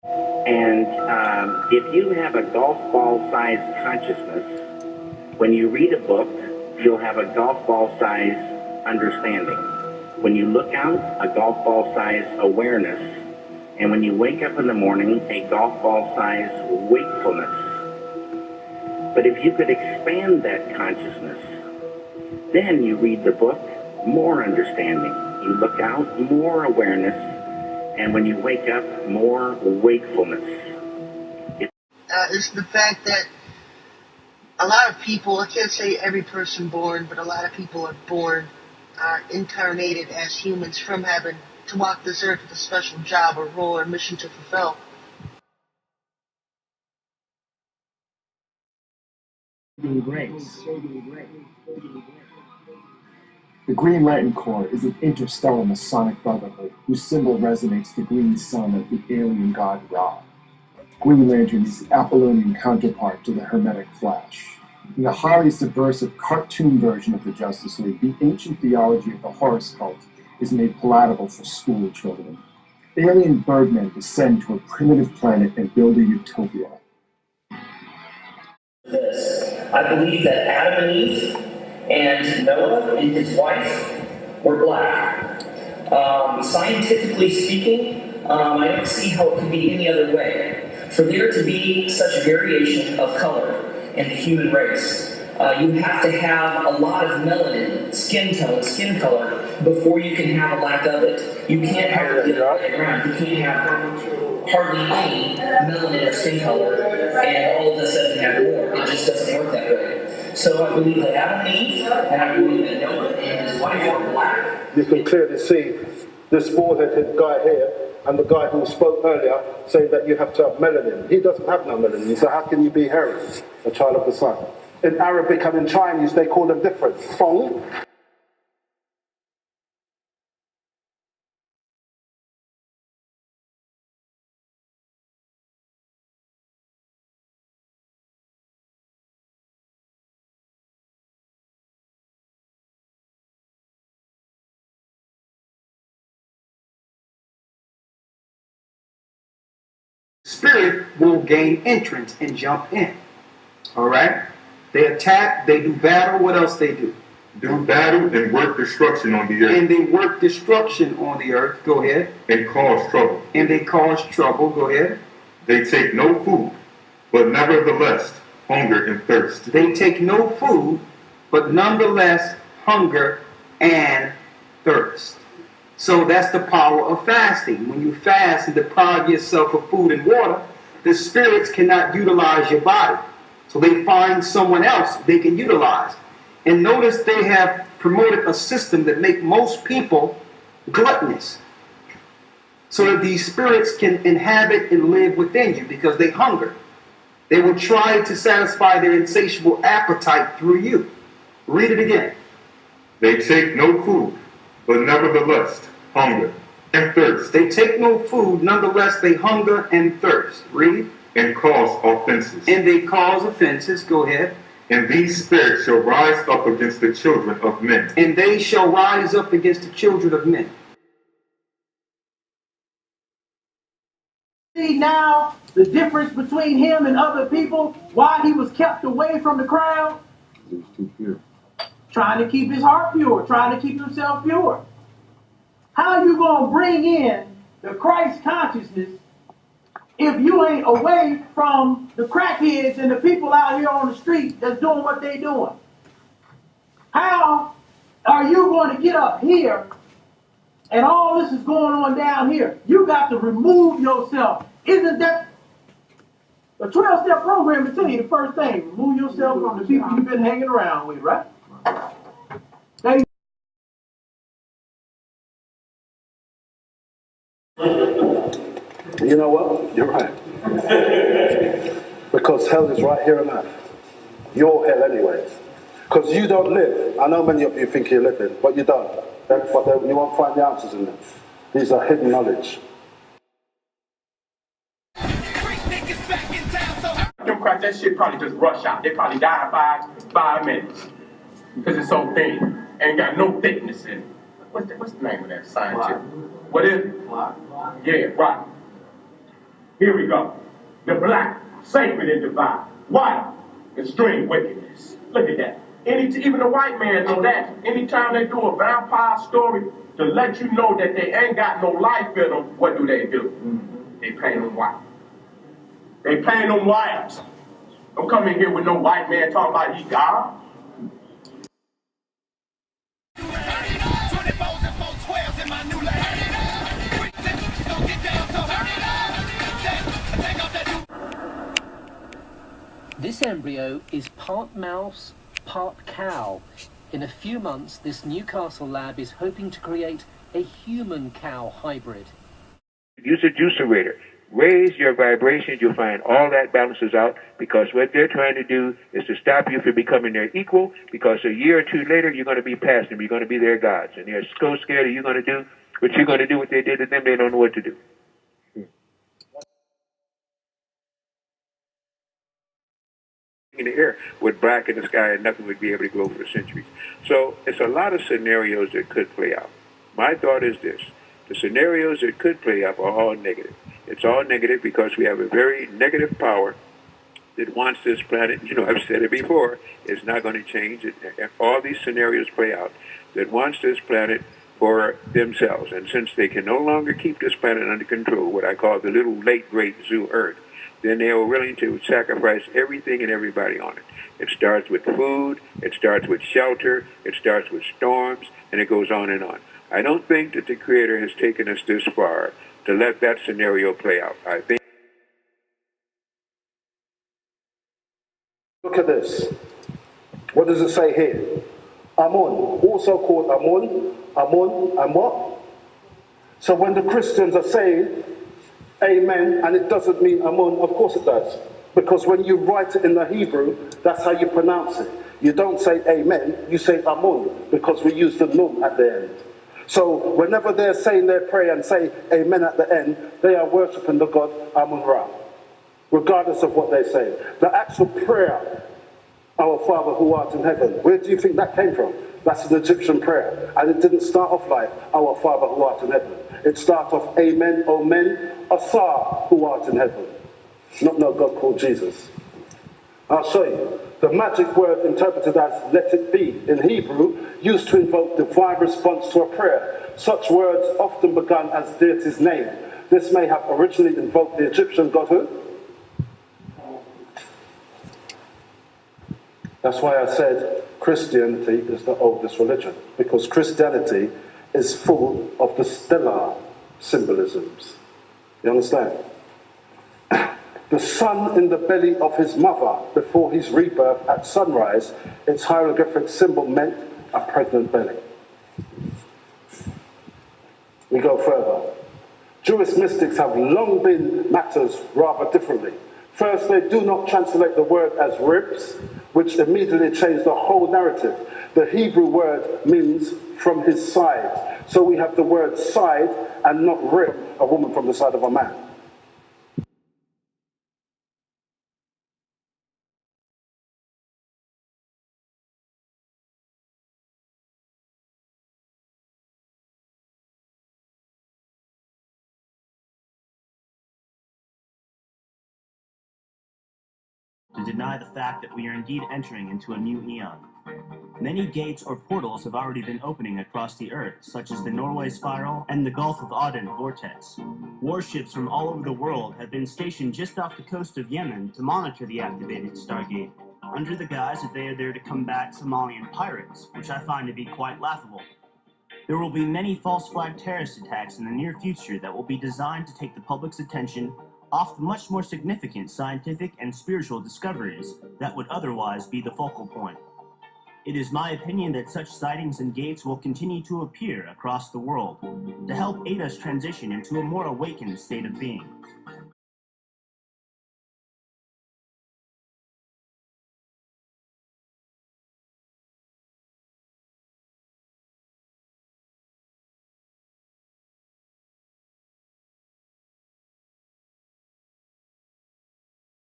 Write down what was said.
And if you have a golf ball-sized consciousness, when you read a book, you'll have a golf ball-sized understanding. When you look out, a golf ball-sized awareness. And when you wake up in the morning, a golf ball-sized wakefulness. But if you could expand that consciousness, then you read the book, more understanding. You look out, more awareness. And when you wake up, more wakefulness. It's the fact that a lot of people, I can't say every person born, but a lot of people are born, are incarnated as humans from heaven to walk this earth with a special job or role or mission to fulfill. Grace. The Green Lantern Corps is an interstellar Masonic brotherhood whose symbol resonates the green sun of the alien god Ra. Green Lantern is the Apollonian counterpart to the Hermetic Flash. In the highly subversive cartoon version of the Justice League, the ancient theology of the Horus cult is made palatable for school children. Alien birdmen descend to a primitive planet and build a utopia. I believe that Adam and Eve and Noah and his wife were black. Scientifically speaking, I don't see how it could be any other way. For there to be such variation of color in the human race, you have to have a lot of melanin, skin tone, skin color, before you can have a lack of it. You can't have it around. You can't have hardly any melanin or skin color, and all of a sudden have more. It just doesn't work that way. So I believe that Adam and Eve, and I believe that Noah and his wife were black. You can clearly see this bald-headed guy here and the guy who spoke earlier saying that you have to have melanin. He doesn't have no melanin, so how can you be Harry, a child of the sun? In Arabic and in Chinese, they call them different. Feng. Spirit will gain entrance and jump in. All right? They attack, they do battle. What else they do? Do battle and work destruction on the earth. And they work destruction on the earth. Go ahead. And cause trouble. And they cause trouble. Go ahead. They take no food, but nevertheless hunger and thirst. They take no food, but nonetheless hunger and thirst. So that's the power of fasting. When you fast and deprive yourself of food and water, the spirits cannot utilize your body. So they find someone else they can utilize. And notice they have promoted a system that makes most people gluttonous, so that these spirits can inhabit and live within you because they hunger. They will try to satisfy their insatiable appetite through you. Read it again. They take no food, but nevertheless hunger and thirst. They take no food, nonetheless they hunger and thirst. Read. And cause offenses. And they cause offenses. Go ahead. And these spirits shall rise up against the children of men. And they shall rise up against the children of men. See now the difference between him and other people, why he was kept away from the crowd? He was too pure. Trying to keep his heart pure, trying to keep himself pure. How you going to bring in the Christ consciousness if you ain't away from the crackheads and the people out here on the street that's doing what they doing? How are you going to get up here and all this is going on down here? You got to remove yourself. Isn't that a 12-step program to tell you the first thing? Remove yourself from the people you've been hanging around with, right? You know what? You're right. Because hell is right here on earth. You're hell anyway. Because you don't live. I know many of you think you're living, but you don't. But you won't find the answers in them. These are hidden knowledge. Democrats, that shit probably just rush out. They probably die in 5 minutes. Because it's so thin. Ain't got no thickness in it. What's the name of that scientist? What is it? Yeah, rock. Here we go. The black, sacred and divine, white, extreme wickedness. Look at that. Even the white man know that. Anytime they do a vampire story to let you know that they ain't got no life in them, what do? They paint them white. They paint them white. Don't come in here with no white man talking about he God. This embryo is part mouse, part cow. In a few months, this Newcastle lab is hoping to create a human-cow hybrid. Use a juicerator. Raise your vibrations, you'll find all that balances out, because what they're trying to do is to stop you from becoming their equal, because a year or two later, you're going to be past them. You're going to be their gods. And they're so scared of you going to do what you're going to do, what they did to them, they don't know what to do. In the air with black in the sky and nothing would be able to grow for centuries. So it's a lot of scenarios that could play out. My thought is this: the scenarios that could play out are all negative. It's all negative because we have a very negative power that wants this planet, I've said it before, it's not going to change. All these scenarios play out, that wants this planet for themselves. And since they can no longer keep this planet under control, what I call the little late great zoo Earth, then they are willing to sacrifice everything and everybody on it. It starts with food, it starts with shelter, it starts with storms, and it goes on and on. I don't think that the Creator has taken us this far to let that scenario play out. I think. Look at this. What does it say here? Amun, also called Amun, and what? So when the Christians are saying Amen, and it doesn't mean Amun, of course it does. Because when you write it in the Hebrew, that's how you pronounce it. You don't say Amen, you say Amun, because we use the Nun at the end. So whenever they're saying their prayer and say Amen at the end, they are worshipping the God Amun-Ra, regardless of what they say. The actual prayer, our Father who art in heaven, where do you think that came from? That's an Egyptian prayer. And it didn't start off like, our Father who art in heaven. It starts off, Amen, Omen, Asa who art in heaven. Not no God called Jesus. I'll show you. The magic word interpreted as let it be in Hebrew used to invoke divine response to a prayer. Such words often begun as deity's name. This may have originally invoked the Egyptian godhood. That's why I said Christianity is the oldest religion, because Christianity is full of the stellar symbolisms. You understand? The sun in the belly of his mother before his rebirth at sunrise, its hieroglyphic symbol meant a pregnant belly. We go further. Jewish mystics have long been matters rather differently. First, they do not translate the word as ribs, which immediately changed the whole narrative. The Hebrew word means from his side. So we have the word side and not rib, a woman from the side of a man. To deny the fact that we are indeed entering into a new eon. Many gates or portals have already been opening across the Earth, such as the Norway Spiral and the Gulf of Aden Vortex. Warships from all over the world have been stationed just off the coast of Yemen to monitor the activated Stargate, under the guise that they are there to combat Somalian pirates, which I find to be quite laughable. There will be many false flag terrorist attacks in the near future that will be designed to take the public's attention off the much more significant scientific and spiritual discoveries that would otherwise be the focal point. It is my opinion that such sightings and gates will continue to appear across the world to help aid us transition into a more awakened state of being.